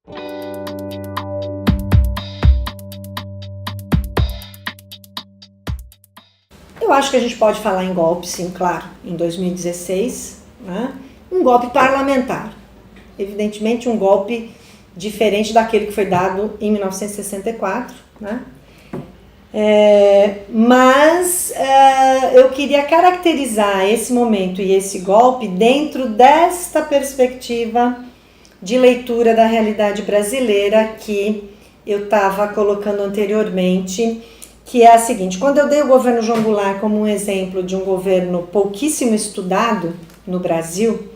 Eu acho que a gente pode falar em golpe, sim, claro, em 2016, né? Um golpe parlamentar. Evidentemente um golpe diferente daquele que foi dado em 1964, né? Mas eu queria caracterizar esse momento e esse golpe dentro desta perspectiva de leitura da realidade brasileira que eu estava colocando anteriormente, que é a seguinte: quando eu dei o governo João Goulart como um exemplo de um governo pouquíssimo estudado no Brasil,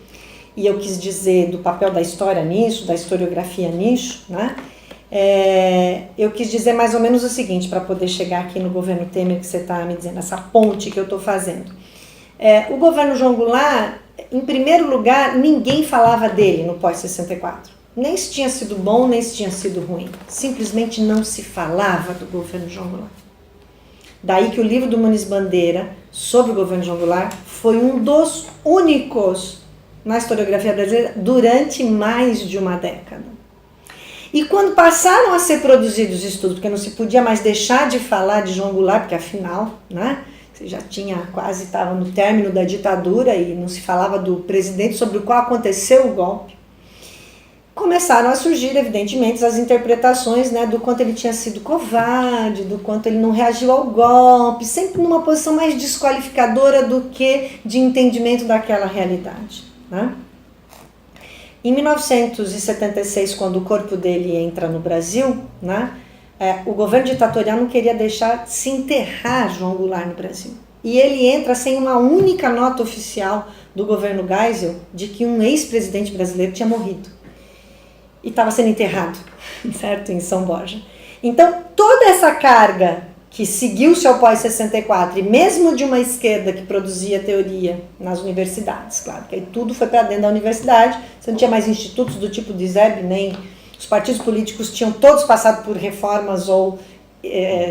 e eu quis dizer do papel da história nisso, da historiografia nisso, né? Eu quis dizer mais ou menos o seguinte, para poder chegar aqui no governo Temer, que você está me dizendo, essa ponte que eu estou fazendo. O governo João Goulart, em primeiro lugar, ninguém falava dele no pós-64. Nem se tinha sido bom, nem se tinha sido ruim. Simplesmente não se falava do governo João Goulart. Daí que o livro do Muniz Bandeira sobre o governo João Goulart foi um dos únicos na historiografia brasileira durante mais de uma década. E quando passaram a ser produzidos estudos, porque não se podia mais deixar de falar de João Goulart, porque afinal, né, você já tinha quase, estava no término da ditadura e não se falava do presidente sobre o qual aconteceu o golpe, começaram a surgir, evidentemente, as interpretações, né, do quanto ele tinha sido covarde, do quanto ele não reagiu ao golpe, sempre numa posição mais desqualificadora do que de entendimento daquela realidade, né? Em 1976, quando o corpo dele entra no Brasil, né, o governo ditatorial não queria deixar se enterrar João Goulart no Brasil. E ele entra sem uma única nota oficial do governo Geisel de que um ex-presidente brasileiro tinha morrido e estava sendo enterrado, certo? Em São Borja. Então, toda essa carga que seguiu-se ao pós-64, e mesmo de uma esquerda que produzia teoria nas universidades, claro, que aí tudo foi para dentro da universidade, você não tinha mais institutos do tipo do ISEB, nem os partidos políticos tinham todos passado por reformas ou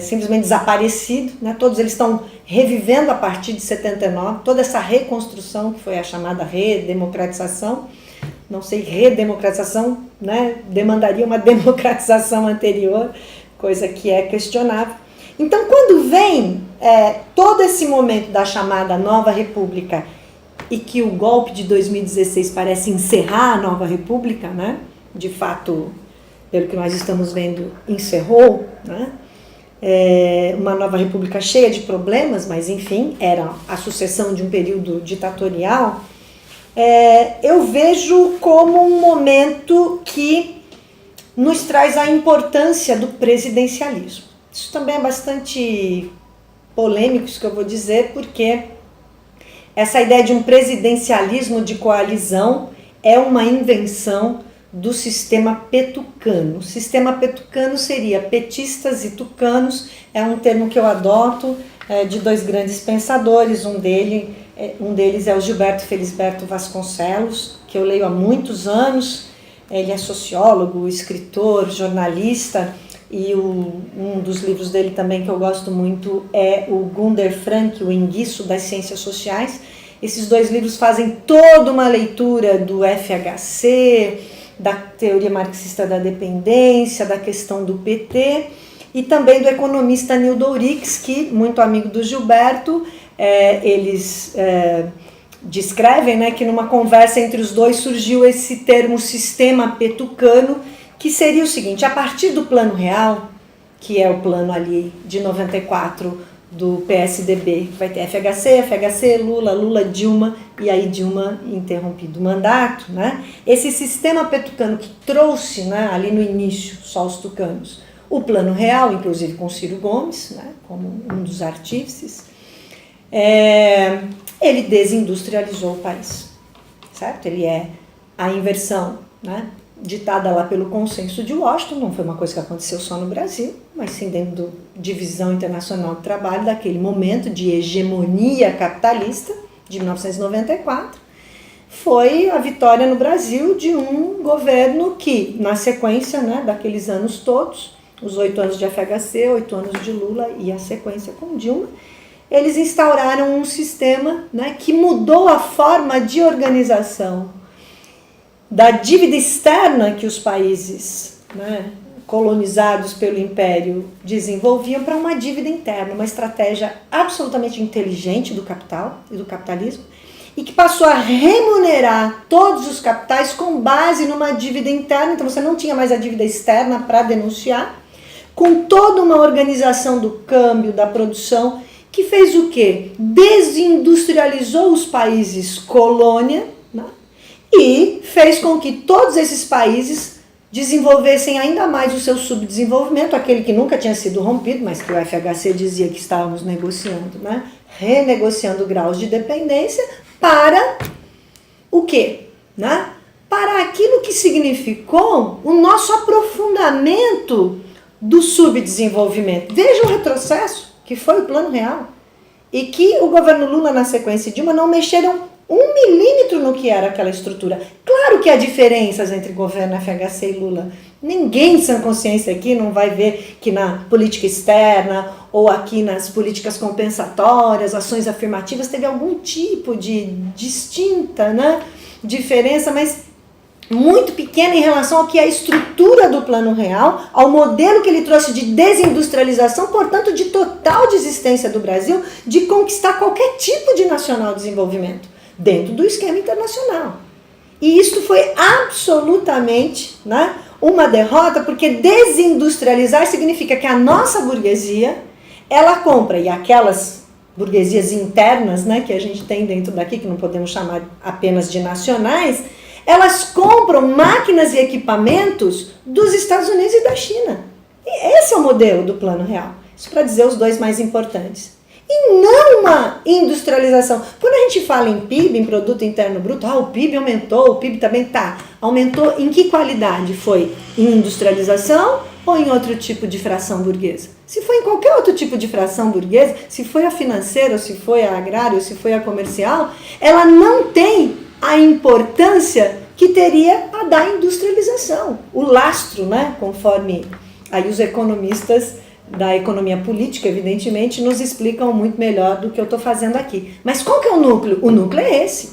simplesmente desaparecido, né? Todos eles estão revivendo a partir de 79, toda essa reconstrução, que foi a chamada redemocratização. Não sei, redemocratização, né, demandaria uma democratização anterior, coisa que é questionável. Então, quando vem todo esse momento da chamada Nova República e que o golpe de 2016 parece encerrar a Nova República, né, de fato, pelo que nós estamos vendo, encerrou, né, uma Nova República cheia de problemas, mas enfim, era a sucessão de um período ditatorial. Eu vejo como um momento que nos traz a importância do presidencialismo. Isso também é bastante polêmico, isso que eu vou dizer, porque essa ideia de um presidencialismo de coalizão é uma invenção do sistema petucano. O sistema petucano seria petistas e tucanos, é um termo que eu adoto de dois grandes pensadores, um deles é o Gilberto Felisberto Vasconcelos, que eu leio há muitos anos. Ele é sociólogo, escritor, jornalista, e um dos livros dele também que eu gosto muito é o Gunder Frank, o Enguiço das Ciências Sociais. Esses dois livros fazem toda uma leitura do FHC, da teoria marxista da dependência, da questão do PT, e também do economista Nildo Ourix, que, muito amigo do Gilberto, eles descrevem, né, que numa conversa entre os dois surgiu esse termo sistema petucano, que seria o seguinte: a partir do Plano Real, que é o plano ali de 94 do PSDB, vai ter FHC, Lula, Dilma, e aí Dilma interrompido o mandato, né? Esse sistema petucano que trouxe, né, ali no início, só os tucanos, o Plano Real, inclusive com Ciro Gomes, né, como um dos artífices, ele desindustrializou o país, certo? Ele é a inversão, né, ditada lá pelo consenso de Washington, não foi uma coisa que aconteceu só no Brasil, mas sim dentro da divisão internacional do trabalho, daquele momento de hegemonia capitalista de 1994, foi a vitória no Brasil de um governo que, na sequência, né, daqueles anos todos, os 8 anos de FHC, 8 anos de Lula e a sequência com Dilma, eles instauraram um sistema, né, que mudou a forma de organização da dívida externa que os países, né, colonizados pelo Império desenvolviam para uma dívida interna, uma estratégia absolutamente inteligente do capital e do capitalismo, e que passou a remunerar todos os capitais com base numa dívida interna. Então você não tinha mais a dívida externa para denunciar, com toda uma organização do câmbio, da produção, que fez o quê? Desindustrializou os países colônia, né? E fez com que todos esses países desenvolvessem ainda mais o seu subdesenvolvimento, aquele que nunca tinha sido rompido, mas que o FHC dizia que estávamos negociando, né? Renegociando graus de dependência para o quê? Né? Para aquilo que significou o nosso aprofundamento do subdesenvolvimento. Veja o retrocesso, que foi o Plano Real, e que o governo Lula, na sequência de Dilma, não mexeram 1 milímetro no que era aquela estrutura. Claro que há diferenças entre governo FHC e Lula. Ninguém sem consciência aqui não vai ver que na política externa ou aqui nas políticas compensatórias, ações afirmativas, teve algum tipo de distinta, né, diferença, mas muito pequena em relação ao que é a estrutura do Plano Real, ao modelo que ele trouxe de desindustrialização, portanto, de total desistência do Brasil de conquistar qualquer tipo de nacional desenvolvimento dentro do esquema internacional. E isso foi absolutamente, né, uma derrota, porque desindustrializar significa que a nossa burguesia, ela compra, e aquelas burguesias internas, né, que a gente tem dentro daqui, que não podemos chamar apenas de nacionais, elas compram máquinas e equipamentos dos Estados Unidos e da China. E esse é o modelo do Plano Real. Isso para dizer os dois mais importantes. E não uma industrialização. Quando a gente fala em PIB, em Produto Interno Bruto, o PIB aumentou, o PIB também tá. Aumentou em que qualidade? Foi em industrialização ou em outro tipo de fração burguesa? Se foi em qualquer outro tipo de fração burguesa, se foi a financeira, ou se foi a agrária, ou se foi a comercial, ela não tem a importância que teria a da industrialização. O lastro, né, conforme aí os economistas da economia política, evidentemente, nos explicam muito melhor do que eu estou fazendo aqui. Mas qual que é o núcleo? O núcleo é esse.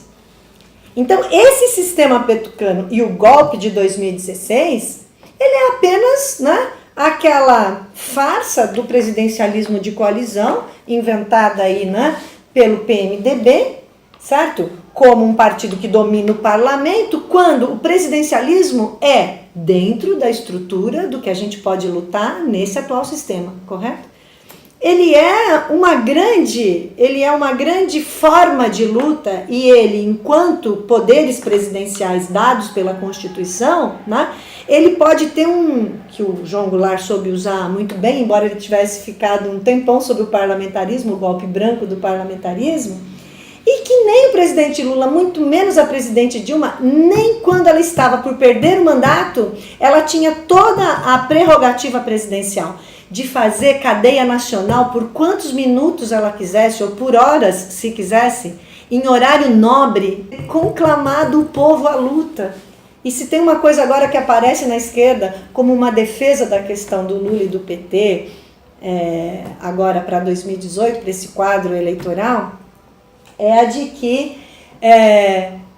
Então, esse sistema petucano e o golpe de 2016, ele é apenas, né, aquela farsa do presidencialismo de coalizão, inventada aí, né, pelo PMDB, certo? Como um partido que domina o parlamento, quando o presidencialismo é dentro da estrutura do que a gente pode lutar nesse atual sistema, correto? Ele é uma grande forma de luta, e ele, enquanto poderes presidenciais dados pela Constituição, né, ele pode ter que o João Goulart soube usar muito bem, embora ele tivesse ficado um tempão sobre o parlamentarismo, o golpe branco do parlamentarismo, e que nem o presidente Lula, muito menos a presidente Dilma, nem quando ela estava por perder o mandato, ela tinha toda a prerrogativa presidencial de fazer cadeia nacional por quantos minutos ela quisesse, ou por horas, se quisesse, em horário nobre, conclamado o povo à luta. E se tem uma coisa agora que aparece na esquerda como uma defesa da questão do Lula e do PT, agora para 2018, para esse quadro eleitoral, é a de que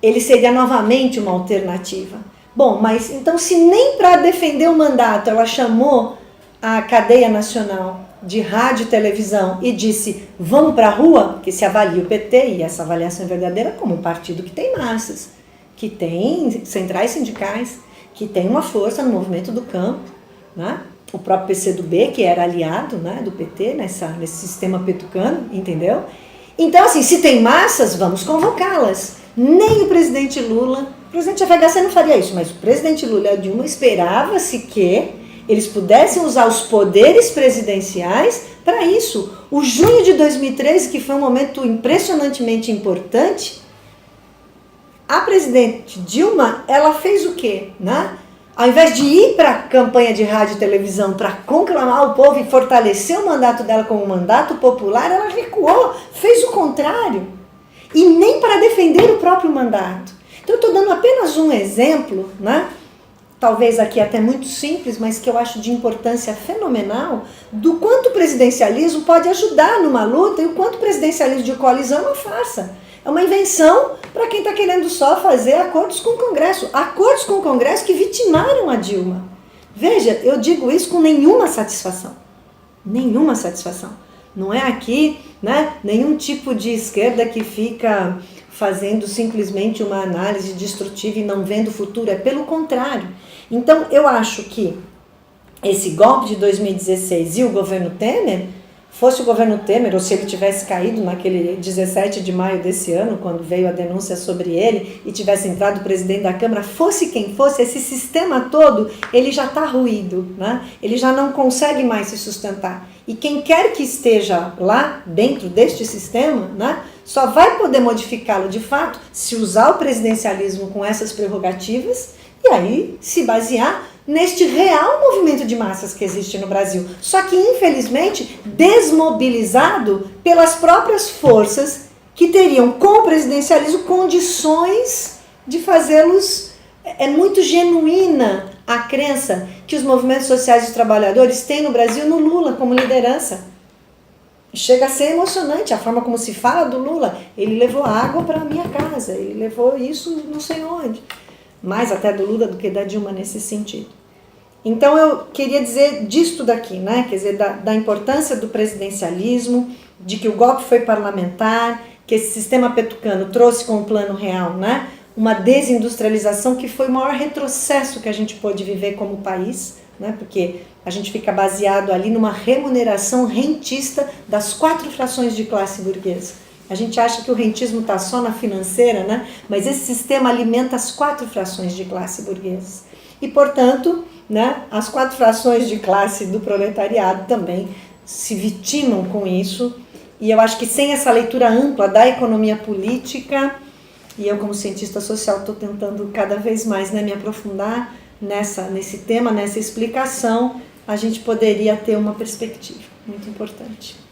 ele seria novamente uma alternativa. Bom, mas então se nem para defender o mandato ela chamou a cadeia nacional de rádio e televisão e disse, vamos para a rua, que se avalia o PT, e essa avaliação é verdadeira, como um partido que tem massas, que tem centrais sindicais, que tem uma força no movimento do campo, né? O próprio PCdoB, que era aliado, né, do PT nesse sistema petucano, entendeu? Então, assim, se tem massas, vamos convocá-las. Nem o presidente Lula, o presidente FHC não faria isso, mas o presidente Lula e a Dilma esperava-se que eles pudessem usar os poderes presidenciais para isso. O junho de 2013, que foi um momento impressionantemente importante, a presidente Dilma, ela fez o quê? Né? Ao invés de ir para a campanha de rádio e televisão para conclamar o povo e fortalecer o mandato dela como um mandato popular, ela recuou, fez o contrário. E nem para defender o próprio mandato. Então eu estou dando apenas um exemplo, né? Talvez aqui até muito simples, mas que eu acho de importância fenomenal, do quanto o presidencialismo pode ajudar numa luta e o quanto o presidencialismo de coalizão é uma farsa. É uma invenção para quem está querendo só fazer acordos com o Congresso. Acordos com o Congresso que vitimaram a Dilma. Veja, eu digo isso com nenhuma satisfação. Nenhuma satisfação. Não é aqui, né, nenhum tipo de esquerda que fica fazendo simplesmente uma análise destrutiva e não vendo o futuro. É pelo contrário. Então, eu acho que esse golpe de 2016 e o governo Temer, fosse o governo Temer, ou se ele tivesse caído naquele 17 de maio desse ano, quando veio a denúncia sobre ele, e tivesse entrado o presidente da Câmara, fosse quem fosse, esse sistema todo, ele já está ruído, né? Ele já não consegue mais se sustentar. E quem quer que esteja lá, dentro deste sistema, né, só vai poder modificá-lo de fato se usar o presidencialismo com essas prerrogativas e aí se basear neste real movimento de massas que existe no Brasil. Só que, infelizmente, desmobilizado pelas próprias forças que teriam, com o presidencialismo, condições de fazê-los. É muito genuína a crença que os movimentos sociais e trabalhadores têm no Brasil no Lula como liderança. Chega a ser emocionante a forma como se fala do Lula. Ele levou água para a minha casa, ele levou isso não sei onde. Mais até do Lula do que da Dilma nesse sentido. Então eu queria dizer disto daqui, né? Quer dizer, da importância do presidencialismo, de que o golpe foi parlamentar, que esse sistema petucano trouxe com o Plano Real, né, uma desindustrialização que foi o maior retrocesso que a gente pôde viver como país, né, porque a gente fica baseado ali numa remuneração rentista das 4 frações de classe burguesa. A gente acha que o rentismo está só na financeira, né? Mas esse sistema alimenta as 4 frações de classe burguesa. E, portanto, né, as 4 frações de classe do proletariado também se vitimam com isso. E eu acho que sem essa leitura ampla da economia política, e eu como cientista social estou tentando cada vez mais, né, me aprofundar nesse tema, nessa explicação, a gente poderia ter uma perspectiva muito importante.